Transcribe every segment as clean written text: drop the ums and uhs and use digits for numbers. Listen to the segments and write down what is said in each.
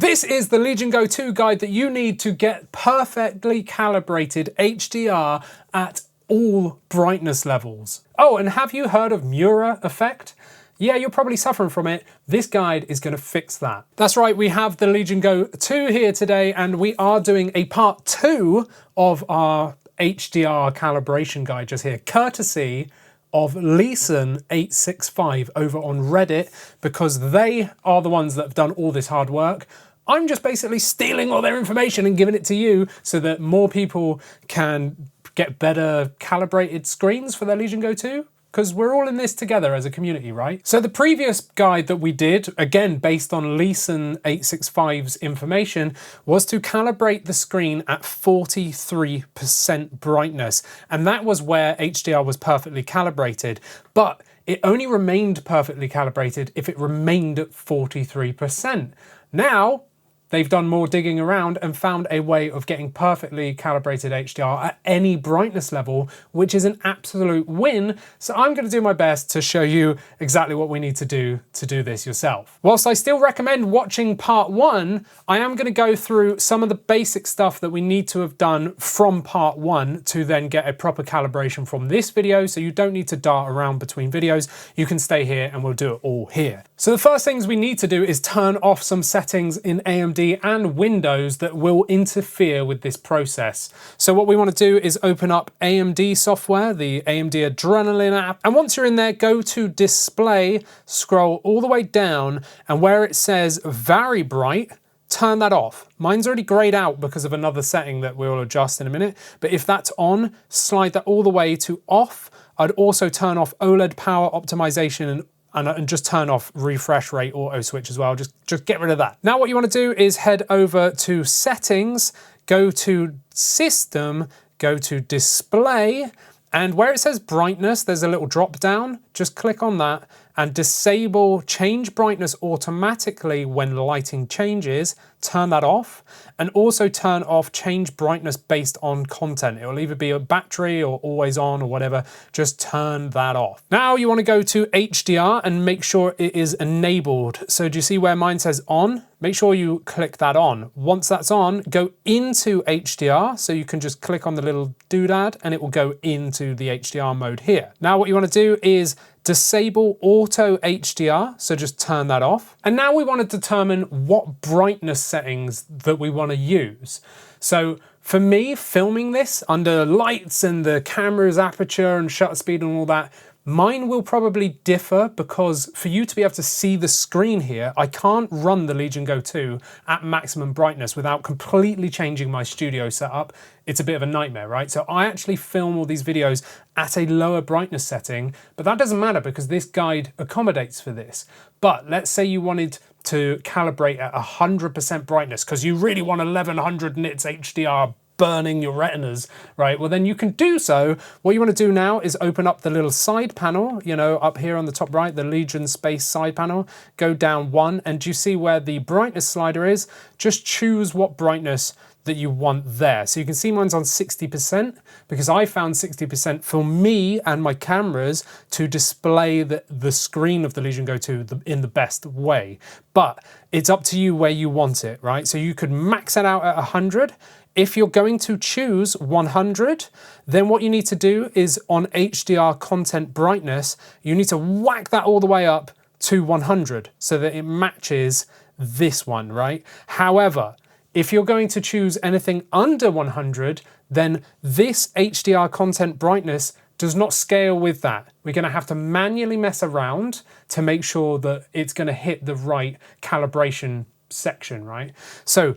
This is the Legion Go 2 guide that you need to get perfectly calibrated HDR at all brightness levels. Oh, and have you heard of Mura Effect? Yeah, you're probably suffering from it. This guide is going to fix that. That's right, we have the Legion Go 2 here today, and we are doing a part 2 of our HDR calibration guide just here, courtesy of Legion865 over on Reddit, because they are the ones that have done all this hard work. I'm just basically stealing all their information and giving it to you so that more people can get better calibrated screens for their Legion Go 2. Because we're all in this together as a community, right? So the previous guide that we did, again based on Legion865's information, was to calibrate the screen at 43% brightness. And that was where HDR was perfectly calibrated. But it only remained perfectly calibrated if it remained at 43%. Now, they've done more digging around and found a way of getting perfectly calibrated HDR at any brightness level, which is an absolute win. So I'm going to do my best to show you exactly what we need to do this yourself. Whilst I still recommend watching part 1, I am going to go through some of the basic stuff that we need to have done from part 1 to then get a proper calibration from this video. So you don't need to dart around between videos. You can stay here and we'll do it all here. So the first things we need to do is turn off some settings in AMD and Windows that will interfere with this process. So what we want to do is open up AMD software, the AMD Adrenaline app, and once you're in there, go to Display, scroll all the way down, and where it says Very Bright, turn that off. Mine's already grayed out because of another setting that we'll adjust in a minute, but if that's on, slide that all the way to off. I'd also turn off OLED power optimization and just turn off refresh rate auto switch as well. Just get rid of that. Now what you want to do is head over to settings, go to system, go to display, and where it says brightness, there's a little drop down. Just click on that and disable change brightness automatically when lighting changes. Turn that off, and also turn off change brightness based on content. It will either be a battery or always on or whatever. Just turn that off. Now you want to go to HDR and make sure it is enabled. So do you see where mine says on? Make sure you click that on. Once that's on, go into HDR. So you can just click on the little doodad and it will go into the HDR mode here. Now what you want to do is disable auto HDR, so just turn that off. And now we want to determine what brightness settings that we want to use. So for me, filming this under lights and the camera's aperture and shutter speed and all that, mine will probably differ because for you to be able to see the screen here, I can't run the Legion Go 2 at maximum brightness without completely changing my studio setup. It's a bit of a nightmare, right? So I actually film all these videos at a lower brightness setting, but that doesn't matter because this guide accommodates for this. But let's say you wanted to calibrate at 100% brightness because you really want 1100 nits HDR burning your retinas, right? Well, then you can do so. What you want to do now is open up the little side panel, you know, up here on the top right, the Legion Space side panel, go down one, and do you see where the brightness slider is? Just choose what brightness that you want there. So you can see mine's on 60% because I found 60% for me and my cameras to display the screen of the Legion Go 2 in the best way. But it's up to you where you want it, right? So you could max it out at 100. If you're going to choose 100, then what you need to do is on HDR content brightness, you need to whack that all the way up to 100 so that it matches this one, right? However, if you're going to choose anything under 100, then this HDR content brightness does not scale with that. We're going to have to manually mess around to make sure that it's going to hit the right calibration section, right? So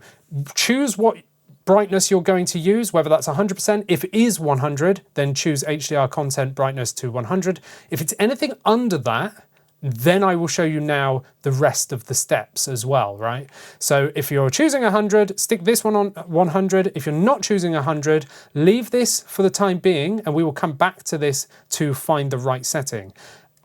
choose what brightness you're going to use, whether that's 100%. If it is 100, then choose HDR content brightness to 100. If it's anything under that, then I will show you now the rest of the steps as well, right? So if you're choosing 100, stick this one on 100. If you're not choosing 100, leave this for the time being, and we will come back to this to find the right setting.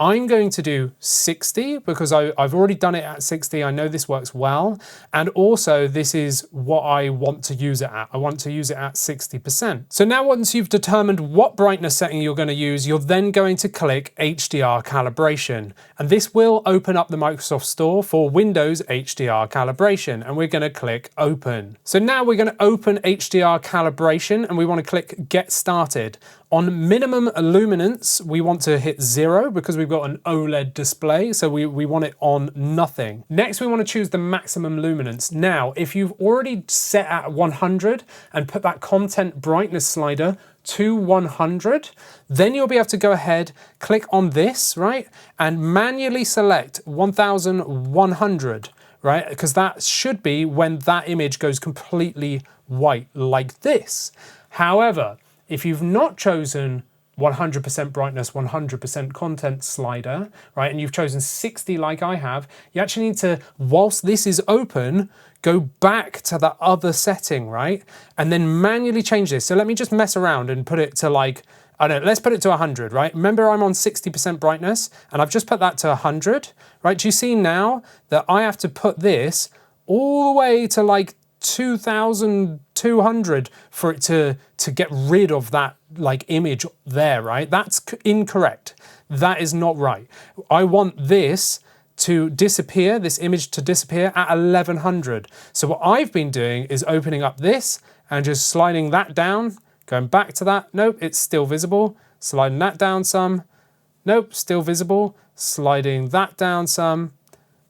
I'm going to do 60 because I've already done it at 60. I know this works well. And also this is what I want to use it at. I want to use it at 60%. So now once you've determined what brightness setting you're going to use, you're then going to click HDR calibration. And this will open up the Microsoft Store for Windows HDR calibration. And we're going to click open. So now we're going to open HDR calibration and we want to click get started. On minimum luminance, we want to hit 0 because we've got an OLED display, so we want it on nothing. Next, we want to choose the maximum luminance. Now, if you've already set at 100 and put that content brightness slider to 100, then you'll be able to go ahead, click on this, right, and manually select 1100. Right, because that should be when that image goes completely white like this. However, if you've not chosen 100% brightness, 100% content slider, right, and you've chosen 60 like I have, you actually need to, whilst this is open, go back to that other setting, right, and then manually change this. So let me just mess around and put it to like, I don't know, let's put it to 100, right? Remember I'm on 60% brightness and I've just put that to 100, right? Do you see now that I have to put this all the way to like 2200 for it to get rid of that like image there, right? That's incorrect. That is not right. I want this to disappear, this image to disappear at 1100. So what I've been doing is opening up this and just sliding that down, going back to that, nope, it's still visible. Sliding that down some, nope, still visible. Sliding that down some,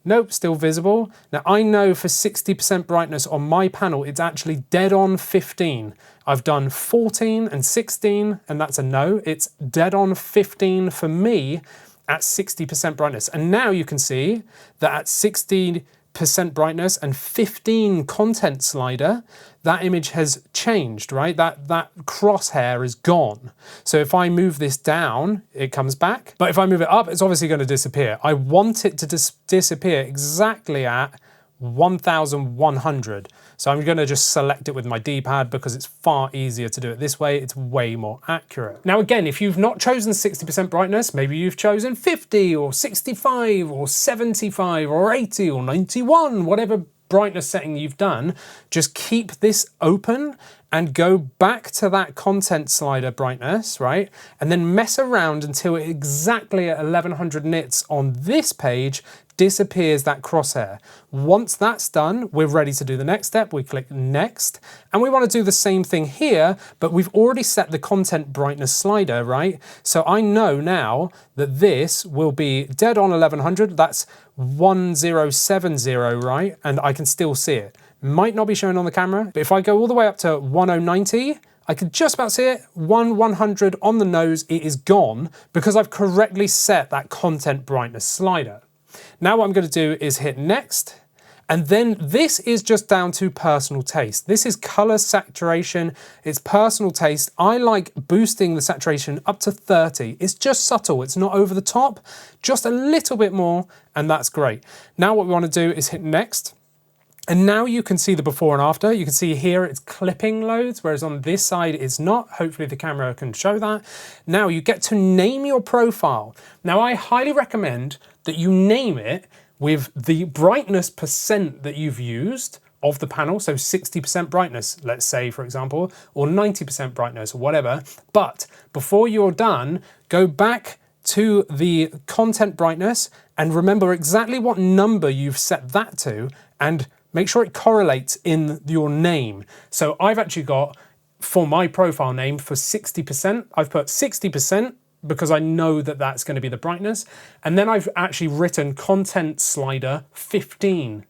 nope, still visible. Now I know for 60% brightness on my panel, it's actually dead on 15. I've done 14 and 16, and that's a no. It's dead on 15 for me at 60% brightness. And now you can see that at 60% brightness and 15 content slider, that image has changed, right? That crosshair is gone. So if I move this down, it comes back. But if I move it up, it's obviously going to disappear. I want it to disappear exactly at 1100. So I'm going to just select it with my D-pad because it's far easier to do it this way. It's way more accurate. Now again, if you've not chosen 60% brightness, maybe you've chosen 50 or 65 or 75 or 80 or 91, whatever brightness setting you've done, just keep this open and go back to that content slider brightness, right? And then mess around until exactly at 1100 nits on this page disappears that crosshair. Once that's done, we're ready to do the next step. We click next, and we want to do the same thing here, but we've already set the content brightness slider, right? So I know now that this will be dead on 1100. That's 1070, right? And I can still see it. Might not be shown on the camera, but if I go all the way up to 1090, I can just about see it. 100 on the nose, it is gone because I've correctly set that content brightness slider. Now what I'm going to do is hit next, and then this is just down to personal taste. This is color saturation, it's personal taste. I like boosting the saturation up to 30. It's just subtle, it's not over the top, just a little bit more, and that's great. Now what we want to do is hit next. And now you can see the before and after. You can see here it's clipping loads, whereas on this side it's not. Hopefully the camera can show that. Now you get to name your profile. Now I highly recommend that you name it with the brightness percent that you've used of the panel, so 60% brightness, let's say, for example, or 90% brightness or whatever. But before you're done, go back to the content brightness and remember exactly what number you've set that to, and make sure it correlates in your name. So I've actually got, for my profile name, for 60%, I've put 60% because I know that that's going to be the brightness. And then I've actually written content slider 15.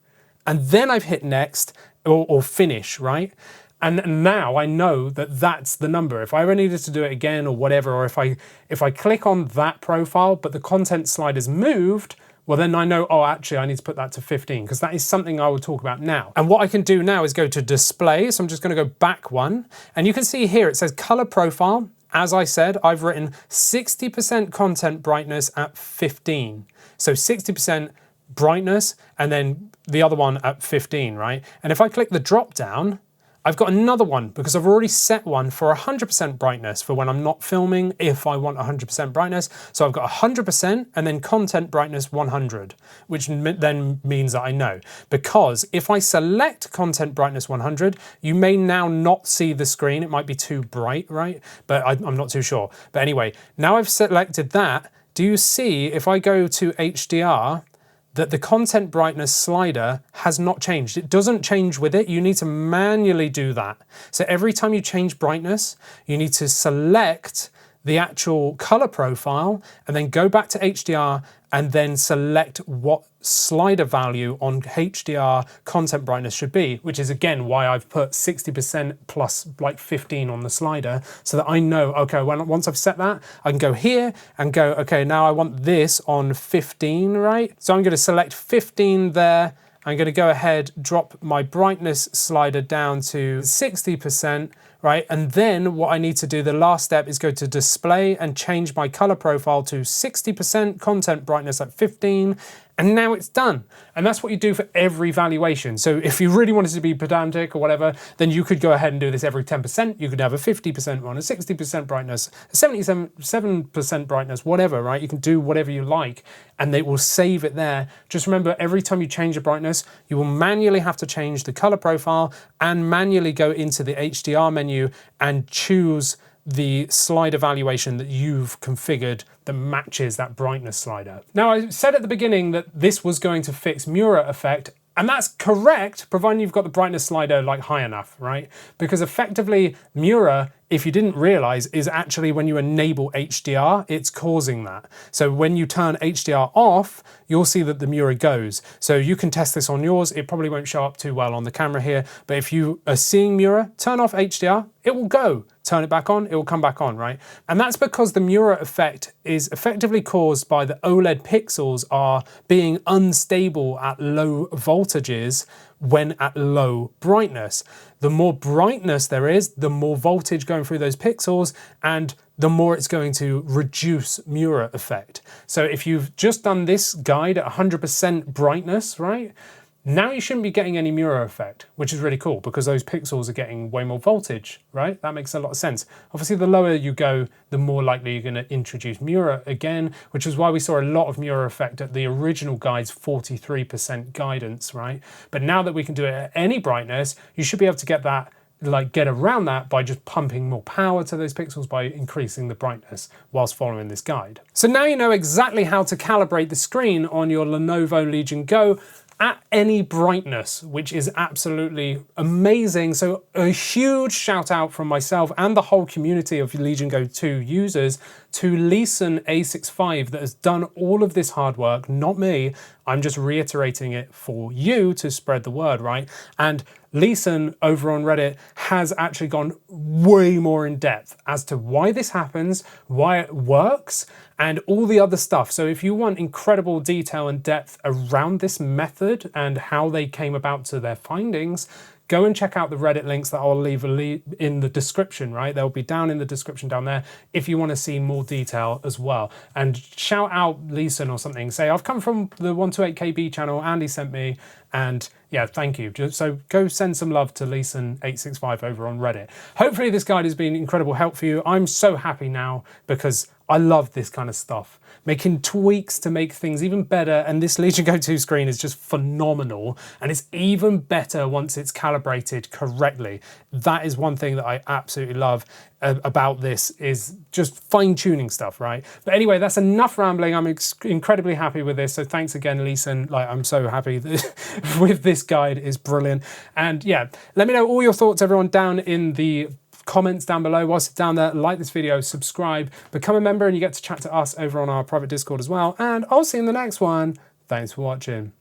And then I've hit next or finish, right? And now I know that that's the number. If I ever needed to do it again or whatever, or if I click on that profile, but the content slider's moved, well then I know, oh, actually I need to put that to 15 because that is something I will talk about now. And what I can do now is go to display. So I'm just going to go back one, and you can see here it says color profile. As I said, I've written 60% content brightness at 15. So 60% brightness and then the other one at 15, right? And if I click the drop down, I've got another one because I've already set one for 100% brightness for when I'm not filming, if I want 100% brightness. So I've got 100% and then content brightness 100, which then means that I know. Because if I select content brightness 100, you may now not see the screen. It might be too bright, right? But I'm not too sure. But anyway, now I've selected that. Do you see, if I go to HDR, that the content brightness slider has not changed. It doesn't change with it. You need to manually do that. So every time you change brightness, you need to select the actual color profile and then go back to HDR and then select what slider value on HDR content brightness should be, which is again why I've put 60% plus like 15 on the slider, so that I know, okay, once I've set that, I can go here and go, okay, now I want this on 15, right? So I'm going to select 15 there. I'm going to go ahead, drop my brightness slider down to 60%, right? And then what I need to do, the last step, is go to display and change my color profile to 60% content brightness at 15. And now it's done. And that's what you do for every valuation. So if you really wanted to be pedantic or whatever, then you could go ahead and do this every 10%. You could have a 50% one, a 60% brightness, a 77% brightness, whatever, right? You can do whatever you like and they will save it there. Just remember, every time you change the brightness, you will manually have to change the color profile and manually go into the HDR menu and choose the slide evaluation that you've configured that matches that brightness slider. Now, I said at the beginning that this was going to fix Mura Effect, and that's correct, providing you've got the brightness slider like high enough, right? Because effectively, Mura, if you didn't realize, is actually when you enable HDR, it's causing that. So when you turn HDR off, you'll see that the Mura goes. So you can test this on yours. It probably won't show up too well on the camera here, but if you are seeing Mura, turn off HDR, it will go. Turn it back on, it will come back on, right? And that's because the Mura effect is effectively caused by the OLED pixels are being unstable at low voltages when at low brightness. The more brightness there is, the more voltage going through those pixels, and the more it's going to reduce Mura effect. So if you've just done this guide at 100% brightness, right? Now you shouldn't be getting any Mura effect, which is really cool because those pixels are getting way more voltage, right? That makes a lot of sense. Obviously, the lower you go, the more likely you're going to introduce Mura again, which is why we saw a lot of Mura effect at the original guide's 43% guidance, right? But now that we can do it at any brightness, you should be able to get that, get around that by just pumping more power to those pixels by increasing the brightness whilst following this guide. So now you know exactly how to calibrate the screen on your Lenovo Legion Go at any brightness, which is absolutely amazing. So a huge shout out from myself and the whole community of Legion Go 2 users to Leeson A65 that has done all of this hard work, not me. I'm just reiterating it for you to spread the word, right? And Leeson over on Reddit has actually gone way more in depth as to why this happens, why it works, and all the other stuff. So if you want incredible detail and depth around this method and how they came about to their findings, go and check out the Reddit links that I'll leave in the description, right? They'll be down in the description down there if you want to see more detail as well. And shout out Leeson or something. Say, I've come from the 128KB channel, Andy sent me, and yeah, thank you. So go send some love to Leeson865 over on Reddit. Hopefully this guide has been incredible help for you. I'm so happy now because I love this kind of stuff. Making tweaks to make things even better, and this Legion Go 2 screen is just phenomenal, and it's even better once it's calibrated correctly. That is one thing that I absolutely love about this, is just fine-tuning stuff, right? But anyway, that's enough rambling. I'm incredibly happy with this, so thanks again, Leeson. I'm so happy with this guide. It's brilliant. And yeah, let me know all your thoughts, everyone, down in the comments down below. Whilst down there, like this video, subscribe, become a member, and you get to chat to us over on our private Discord as well. And I'll see you in the next one. Thanks for watching.